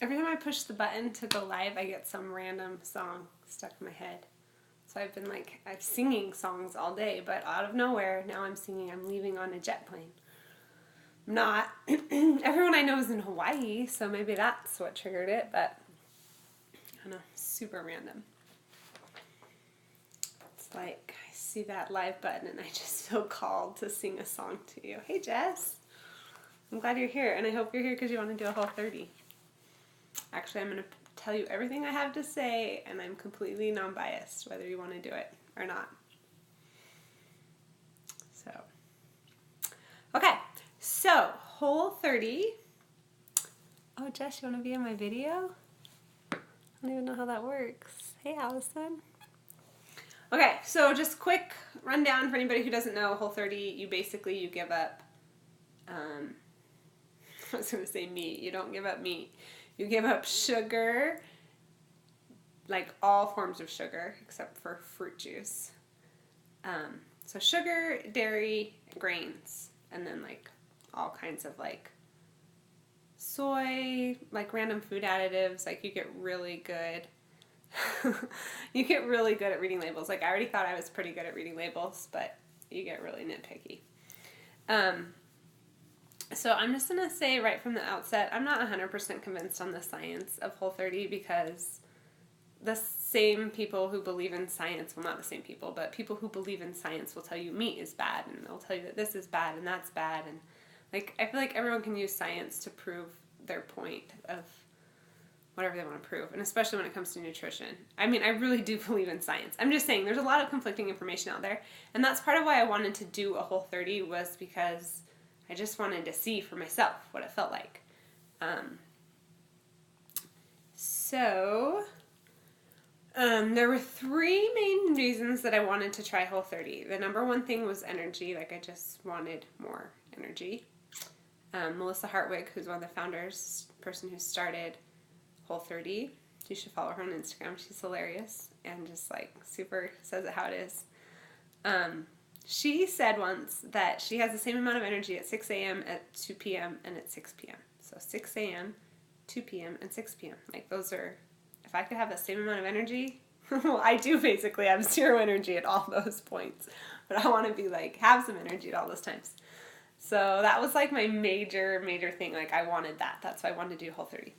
Every time I push the button to go live, I get some random song stuck in my head. So I've been like, I'm singing songs all day, but out of nowhere, now I'm singing I'm leaving on a jet plane. I'm not. Everyone I know is in Hawaii, so maybe that's what triggered it, but I don't know, super random. It's like I see that live button and I just feel called to sing a song to you. Hey Jess, I'm glad you're here, and I hope you're here because you want to do a Whole30. Actually, I'm going to tell you everything I have to say, and I'm completely non-biased, whether you want to do it or not. So, okay, so Whole30. Oh, Jess, you want to be in my video? I don't even know how that works. Hey, Allison. Okay, so just quick rundown for anybody who doesn't know Whole30. You give up, I was going to say meat. You don't give up meat. You give up sugar, like all forms of sugar except for fruit juice. So sugar, dairy, grains, and then like all kinds of like soy, like random food additives. Like you get really good. You get really good at reading labels. Like I already thought I was pretty good at reading labels, but you get really nitpicky. So I'm just going to say right from the outset, I'm not 100% convinced on the science of Whole30 because the same people who believe in science, well, not the same people, but people who believe in science will tell you meat is bad, and they'll tell you that this is bad and that's bad, and like I feel like everyone can use science to prove their point of whatever they want to prove, and especially when it comes to nutrition. I mean, I really do believe in science. I'm just saying there's a lot of conflicting information out there, and that's part of why I wanted to do a Whole30 was because I just wanted to see for myself what it felt like. There were three main reasons that I wanted to try Whole30. The number one thing was energy. Like, I just wanted more energy. Melissa Hartwig, who's one of the founders, person who started Whole30, you should follow her on Instagram. She's hilarious and just, like, super says it how it is. She said once that she has the same amount of energy at 6 a.m., at 2 p.m., and at 6 p.m. So 6 a.m., 2 p.m., and 6 p.m. Like, those are... If I could have the same amount of energy, well, I do basically have zero energy at all those points, but I want to be like, have some energy at all those times. So that was like my major thing. Like I wanted that. That's why I wanted to do Whole30.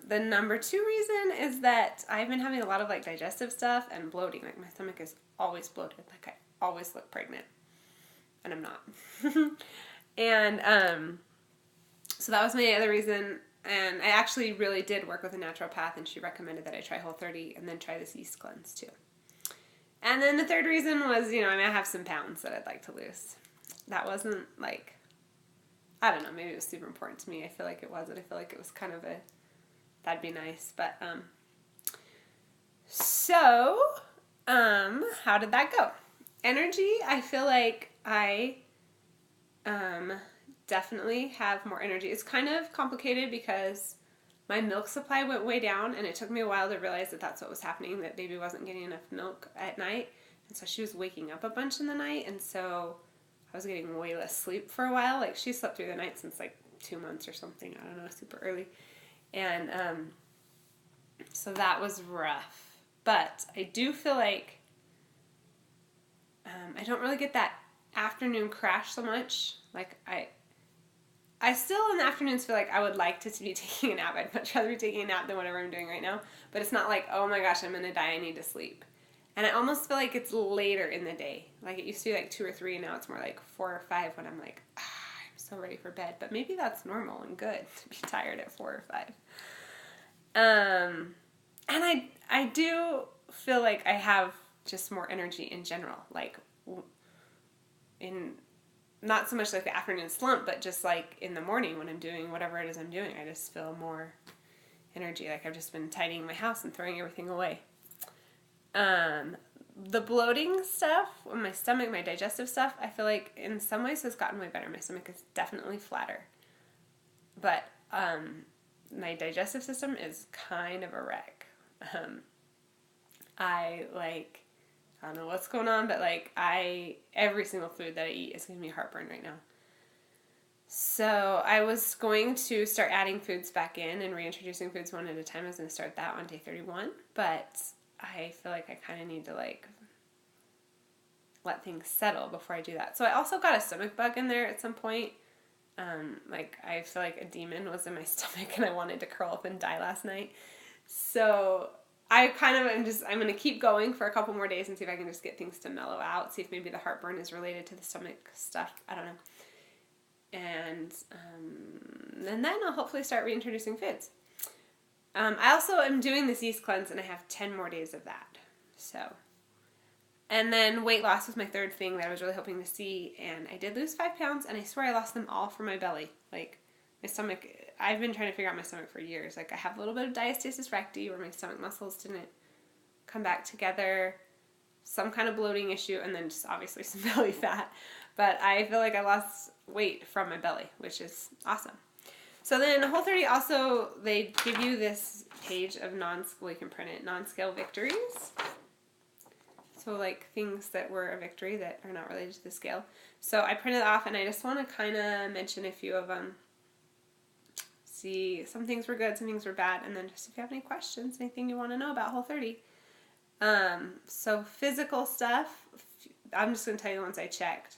The number two reason is that I've been having a lot of like digestive stuff and bloating. Like my stomach is always bloated. Like I always look pregnant, and I'm not. And so that was my other reason. And I actually really did work with a naturopath, and she recommended that I try Whole30 and then try this yeast cleanse too. And then the third reason was, I mean, I have some pounds that I'd like to lose. That wasn't like, I don't know, maybe it was super important to me. I feel like it wasn't. I feel like it was kind of that'd be nice. But, how did that go? Energy, I feel like I, definitely have more energy. It's kind of complicated because my milk supply went way down, and it took me a while to realize that that's what was happening, that baby wasn't getting enough milk at night, and so she was waking up a bunch in the night, and so I was getting way less sleep for a while. Like, she slept through the night since like 2 months or something, I don't know, super early, and so that was rough. But I do feel like I don't really get that afternoon crash so much. Like, I still in the afternoons feel like I would like to be taking a nap. I'd much rather be taking a nap than whatever I'm doing right now. But it's not like, oh my gosh, I'm going to die, I need to sleep. And I almost feel like it's later in the day. Like it used to be like 2 or 3, and now it's more like 4 or 5 when I'm like, I'm so ready for bed. But maybe that's normal and good to be tired at 4 or 5. And I do feel like I have just more energy in general. Like in... Not so much like the afternoon slump, but just like in the morning when I'm doing whatever it is I'm doing, I just feel more energy. Like I've just been tidying my house and throwing everything away. The bloating stuff, my stomach, my digestive stuff, I feel like in some ways has gotten way better. My stomach is definitely flatter. But my digestive system is kind of a wreck. I don't know what's going on, but like every single food that I eat is giving me heartburn right now. So I was going to start adding foods back in and reintroducing foods one at a time. I was going to start that on day 31, but I feel like I kind of need to like let things settle before I do that. So I also got a stomach bug in there at some point. Like I feel like a demon was in my stomach and I wanted to curl up and die last night. So I kind of I'm going to keep going for a couple more days and see if I can just get things to mellow out. See if maybe the heartburn is related to the stomach stuff. I don't know. And then I'll hopefully start reintroducing foods. I also am doing this yeast cleanse and I have 10 more days of that. So, and then weight loss was my third thing that I was really hoping to see. And I did lose 5 pounds and I swear I lost them all from my belly. Like my stomach, I've been trying to figure out my stomach for years. Like I have a little bit of diastasis recti where my stomach muscles didn't come back together, some kind of bloating issue, and then just obviously some belly fat. But I feel like I lost weight from my belly, which is awesome. So then Whole30 also, they give you this page of you can print it, non-scale victories. So like things that were a victory that are not related to the scale. So I printed it off and I just want to kind of mention a few of them. See, some things were good, some things were bad, and then just if you have any questions, anything you want to know about Whole30. So physical stuff, I'm just going to tell you the ones I checked.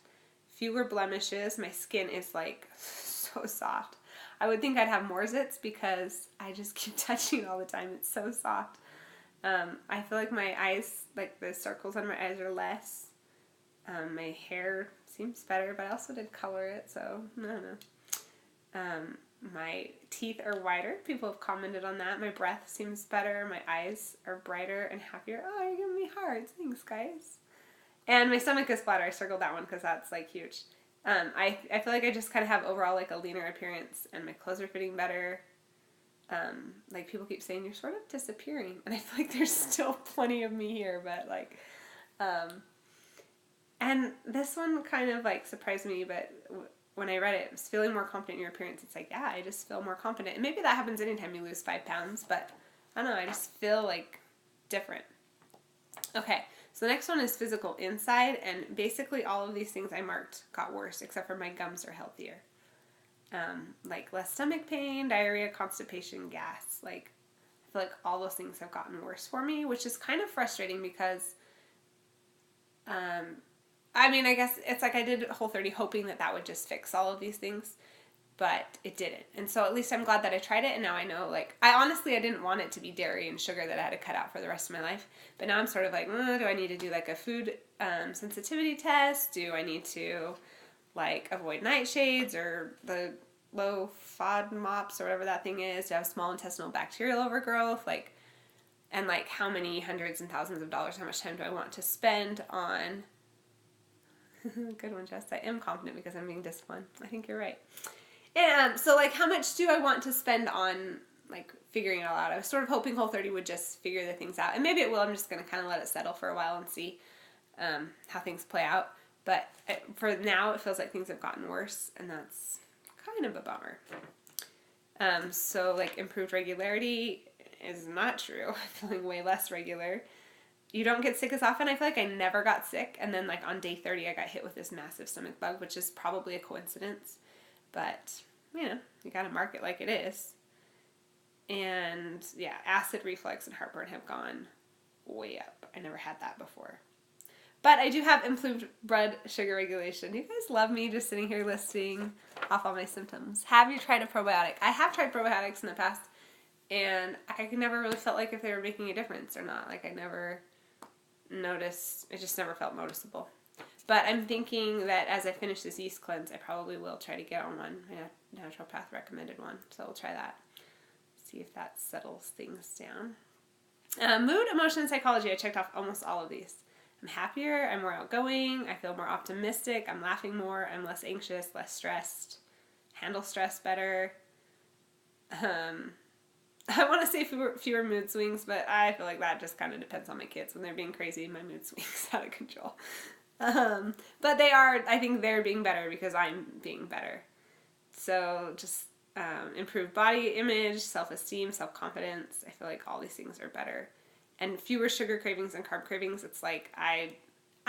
Fewer blemishes. My skin is like so soft. I would think I'd have more zits because I just keep touching it all the time. It's so soft. I feel like my eyes, like the circles on my eyes are less. My hair seems better, but I also did color it, so I don't know. My teeth are whiter. People have commented on that. My breath seems better. My eyes are brighter and happier. Oh, you're giving me hearts. Thanks, guys. And my stomach is flatter. I circled that one because that's like huge. I feel like I just kind of have overall like a leaner appearance and my clothes are fitting better. Like people keep saying you're sort of disappearing and I feel like there's still plenty of me here, but like, and this one kind of like surprised me, but when I read it, it was feeling more confident in your appearance. It's like, yeah, I just feel more confident. And maybe that happens anytime you lose 5 pounds, but I don't know, I just feel like different. Okay, so the next one is physical inside, and basically all of these things I marked got worse, except for my gums are healthier. Like less stomach pain, diarrhea, constipation, gas. Like, I feel like all those things have gotten worse for me, which is kind of frustrating because, I mean, I guess it's like I did Whole30 hoping that that would just fix all of these things, but it didn't. And so at least I'm glad that I tried it, and now I know, like, I didn't want it to be dairy and sugar that I had to cut out for the rest of my life, but now I'm sort of like, do I need to do, like, a food sensitivity test? Do I need to, like, avoid nightshades or the low FODMAPs or whatever that thing is? Do I have small intestinal bacterial overgrowth? Like, and, like, how many hundreds and thousands of dollars, how much time do I want to spend on... Good one, Jess. I am confident because I'm being disciplined. I think you're right. And so, like, how much do I want to spend on, like, figuring it all out? I was sort of hoping Whole30 would just figure the things out. And maybe it will. I'm just going to kind of let it settle for a while and see how things play out. But for now, it feels like things have gotten worse, and that's kind of a bummer. So, like, improved regularity is not true. I'm feeling way less regular. You don't get sick as often. I feel like I never got sick. And then, like, on day 30, I got hit with this massive stomach bug, which is probably a coincidence. But, you know, you gotta mark it like it is. And, yeah, acid reflux and heartburn have gone way up. I never had that before. But I do have improved blood sugar regulation. You guys love me just sitting here listing off all my symptoms. Have you tried a probiotic? I have tried probiotics in the past, and I never really felt like if they were making a difference or not. Like, I never... notice, it just never felt noticeable. But I'm thinking that as I finish this yeast cleanse, I probably will try to get on one, a naturopath recommended one. So we'll try that. See if that settles things down. Mood, emotion, and psychology. I checked off almost all of these. I'm happier, I'm more outgoing, I feel more optimistic, I'm laughing more, I'm less anxious, less stressed, handle stress better. I want to say fewer mood swings, but I feel like that just kind of depends on my kids. When they're being crazy, my mood swings out of control. But they are, I think they're being better because I'm being better. So just improved body image, self-esteem, self-confidence. I feel like all these things are better. And fewer sugar cravings and carb cravings. It's like, I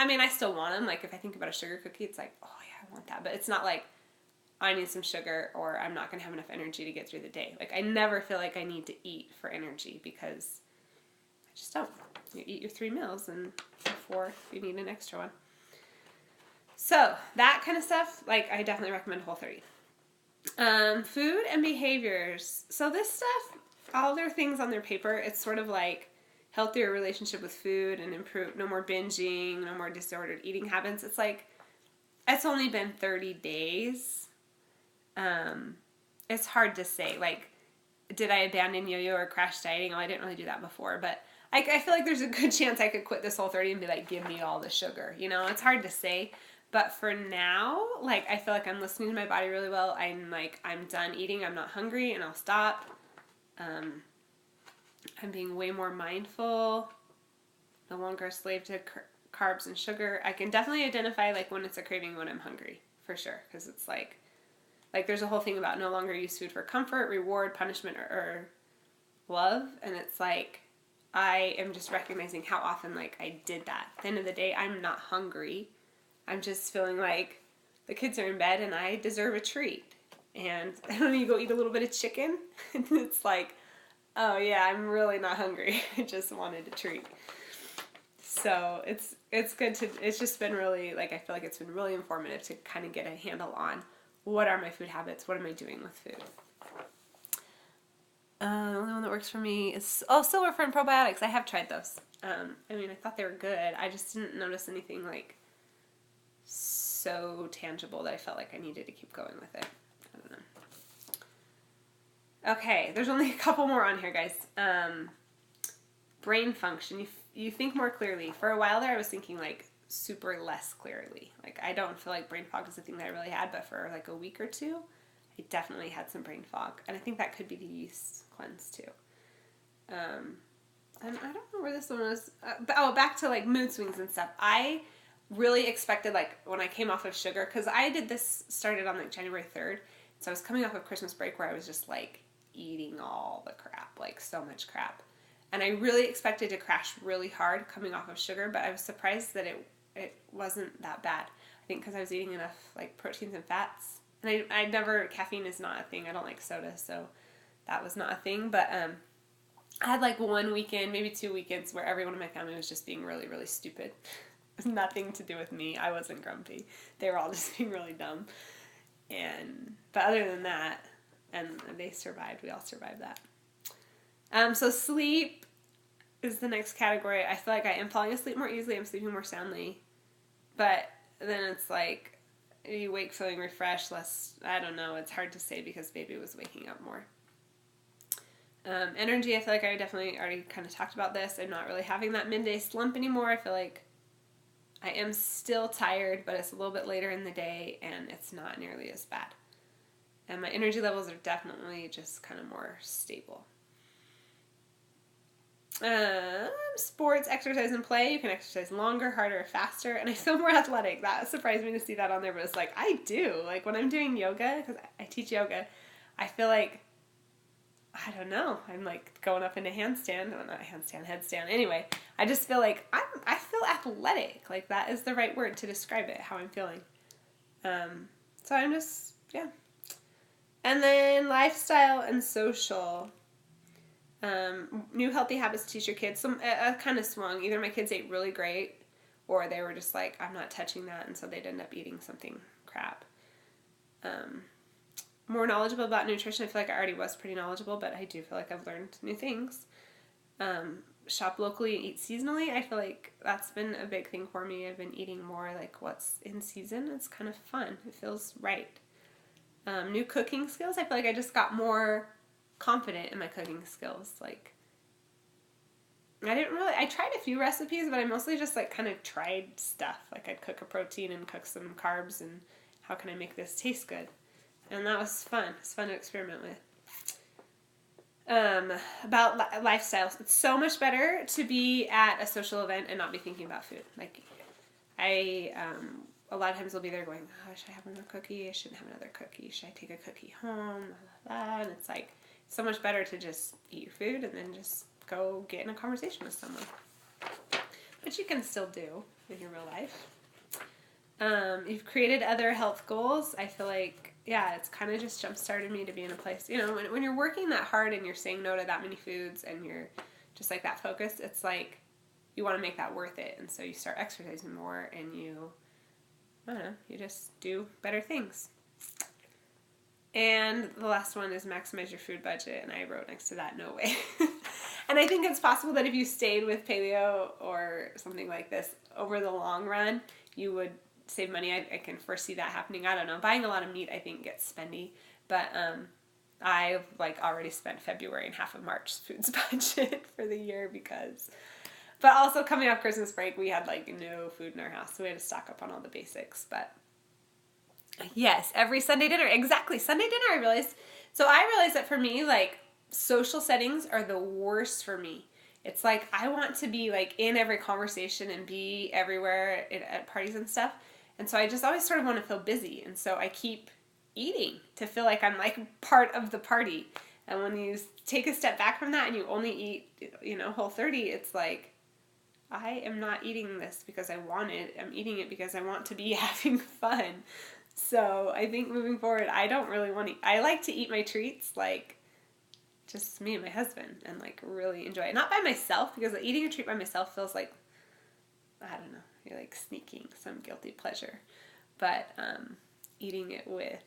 mean, I still want them. Like if I think about a sugar cookie, it's like, oh yeah, I want that. But it's not like, I need some sugar or I'm not going to have enough energy to get through the day. Like I never feel like I need to eat for energy because I just don't. You eat your 3 meals and 4 if you need an extra one. So that kind of stuff, like I definitely recommend Whole30. Food and behaviors. So this stuff, all their things on their paper, it's sort of like healthier relationship with food and improve, no more binging, no more disordered eating habits. It's like, it's only been 30 days. It's hard to say, like, did I abandon yo-yo or crash dieting? Well, I didn't really do that before, but I feel like there's a good chance I could quit this Whole30 and be like, give me all the sugar. You know, it's hard to say. But for now, like, I feel like I'm listening to my body really well. I'm done eating. I'm not hungry, and I'll stop. I'm being way more mindful. No longer a slave to carbs and sugar. I can definitely identify, like, when it's a craving when I'm hungry, for sure. Because it's like there's a whole thing about no longer use food for comfort, reward, punishment, or love. And it's like, I am just recognizing how often, like, I did that. At the end of the day, I'm not hungry. I'm just feeling like the kids are in bed and I deserve a treat. And I don't need to go eat a little bit of chicken. And it's like, oh yeah, I'm really not hungry. I just wanted a treat. So it's good to, it's just been really, like, I feel like it's been really informative to kind of get a handle on what are my food habits, what am I doing with food. The only one that works for me is, Silver Fern probiotics. I have tried those. I mean, I thought they were good. I just didn't notice anything, like, so tangible that I felt like I needed to keep going with it. I don't know. Okay, there's only a couple more on here, guys. Brain function. You think more clearly. For a while there, I was thinking, like, super less clearly. Like, I don't feel like brain fog is a thing that I really had, but for, like, a week or two, I definitely had some brain fog. And I think that could be the yeast cleanse, too. And I don't know where this one was. Back to, like, mood swings and stuff. I really expected, like, when I came off of sugar, because I did this, started on, like, January 3rd, so I was coming off of Christmas break where I was just, like, eating all the crap, like, so much crap. And I really expected to crash really hard coming off of sugar, but I was surprised that it wasn't that bad. I think because I was eating enough, like, proteins and fats. And I never, caffeine is not a thing. I don't like soda, so that was not a thing. But I had, like, one weekend, maybe 2 weekends, where everyone in my family was just being really, really stupid. Nothing to do with me. I wasn't grumpy. They were all just being really dumb. But other than that, and they survived. We all survived that. So sleep is the next category. I feel like I am falling asleep more easily. I'm sleeping more soundly. But then it's like, you wake feeling refreshed, less, I don't know. It's hard to say because baby was waking up more. Energy, I feel like I definitely already kind of talked about this. I'm not really having that midday slump anymore. I feel like I am still tired, but it's a little bit later in the day, and it's not nearly as bad. And my energy levels are definitely just kind of more stable. Sports, exercise, and play. You can exercise longer, harder, faster, and I feel more athletic. That surprised me to see that on there, but it's like, I do. Like, when I'm doing yoga, because I teach yoga, I feel like, I don't know, I'm like going up into handstand, well, not handstand, headstand. Anyway, I just feel like I feel athletic. Like, that is the right word to describe it, how I'm feeling. So I'm just, yeah. And then lifestyle and social. New healthy habits to teach your kids. Some kind of swung. Either my kids ate really great, or they were just like, I'm not touching that, and so they'd end up eating something crap. More knowledgeable about nutrition. I feel like I already was pretty knowledgeable, but I do feel like I've learned new things. Shop locally and eat seasonally. I feel like that's been a big thing for me. I've been eating more like what's in season. It's kind of fun. It feels right. New cooking skills. I feel like I just got more confident in my cooking skills. Like, I tried a few recipes, but I mostly just, like, kind of tried stuff. Like, I'd cook a protein and cook some carbs, and how can I make this taste good? And that was fun. It's fun to experiment with. About lifestyles. It's so much better to be at a social event and not be thinking about food. Like, a lot of times I'll be there going, oh, should I have another cookie? I shouldn't have another cookie. Should I take a cookie home? Blah, blah, blah. And it's like, so much better to just eat your food and then just go get in a conversation with someone. Which you can still do in your real life. You've created other health goals. I feel like yeah, it's kind of just jump-started me to be in a place, you know, when you're working that hard and you're saying no to that many foods and you're just like that focused, it's like you want to make that worth it. And so you start exercising more and you, I don't know, you just do better things. And the last one is maximize your food budget, and I wrote next to that, no way. And I think it's possible that if you stayed with paleo or something like this over the long run, you would save money. I can foresee that happening. I don't know. Buying a lot of meat, I think, gets spendy. But I've like already spent February and half of March's foods budget for the year because... But also coming off Christmas break, we had like no food in our house, so we had to stock up on all the basics. But yes, every Sunday dinner. Exactly. Sunday dinner, I realized. So I realized that for me, like, social settings are the worst for me. It's like I want to be like in every conversation and be everywhere at parties and stuff. And so I just always sort of want to feel busy. And so I keep eating to feel like I'm like part of the party. And when you take a step back from that and you only eat, you know, Whole30, it's like, I am not eating this because I want it. I'm eating it because I want to be having fun. So I think moving forward, I don't really want to, I like to eat my treats like just me and my husband and like really enjoy it. Not by myself, because eating a treat by myself feels like, I don't know, you're like sneaking some guilty pleasure. But eating it with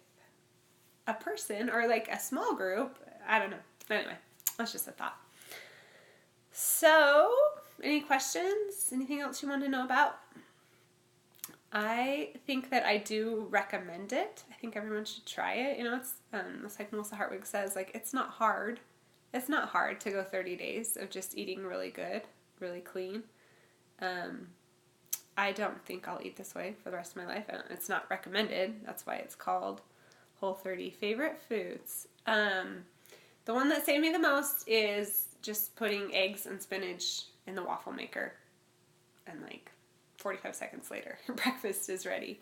a person or like a small group, I don't know. Anyway, that's just a thought. So, any questions? Anything else you want to know about? I think that I do recommend it. I think everyone should try it. You know, it's like Melissa Hartwig says, like, it's not hard. It's not hard to go 30 days of just eating really good, really clean. I don't think I'll eat this way for the rest of my life. It's not recommended. That's why it's called Whole30 Favorite Foods. The one that saved me the most is just putting eggs and spinach in the waffle maker and like 45 seconds later, your breakfast is ready.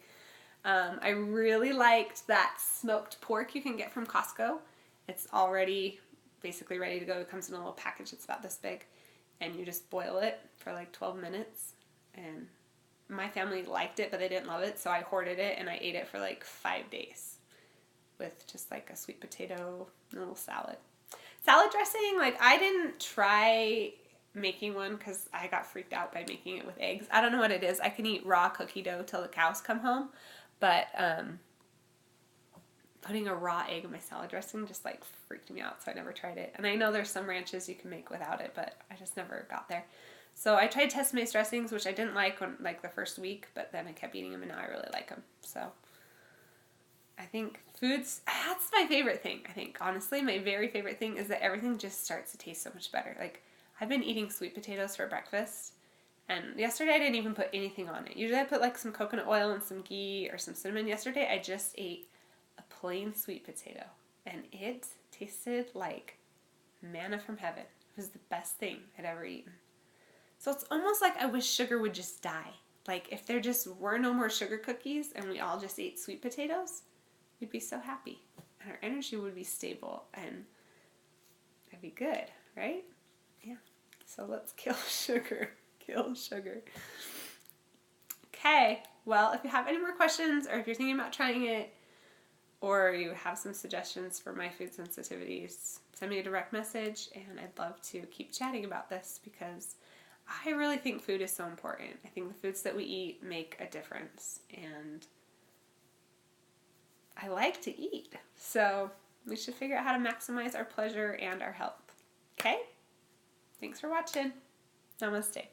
I really liked that smoked pork you can get from Costco. It's already basically ready to go. It comes in a little package that's about this big, and you just boil it for like 12 minutes. And my family liked it, but they didn't love it, so I hoarded it and I ate it for like 5 days with just like a sweet potato and a little salad. Salad dressing, like I didn't try making one because I got freaked out by making it with eggs. I don't know what it is. I can eat raw cookie dough till the cows come home, but putting a raw egg in my salad dressing just like freaked me out, so I never tried it. And I know there's some ranches you can make without it, but I just never got there. So I tried Test-Made dressings, which I didn't like when like the first week, but then I kept eating them and now I really like them. So I think foods, that's my favorite thing. I think honestly my very favorite thing is that everything just starts to taste so much better. Like I've been eating sweet potatoes for breakfast, and yesterday I didn't even put anything on it. Usually I put like some coconut oil and some ghee or some cinnamon. Yesterday I just ate a plain sweet potato, and it tasted like manna from heaven. It was the best thing I'd ever eaten. So it's almost like I wish sugar would just die. Like if there just were no more sugar cookies and we all just ate sweet potatoes, we'd be so happy. And our energy would be stable and it'd be good, right? Yeah. So let's kill sugar. Kill sugar. Okay. Well, if you have any more questions or if you're thinking about trying it or you have some suggestions for my food sensitivities, send me a direct message and I'd love to keep chatting about this because I really think food is so important. I think the foods that we eat make a difference and I like to eat. So we should figure out how to maximize our pleasure and our health. Okay? Thanks for watching. Namaste.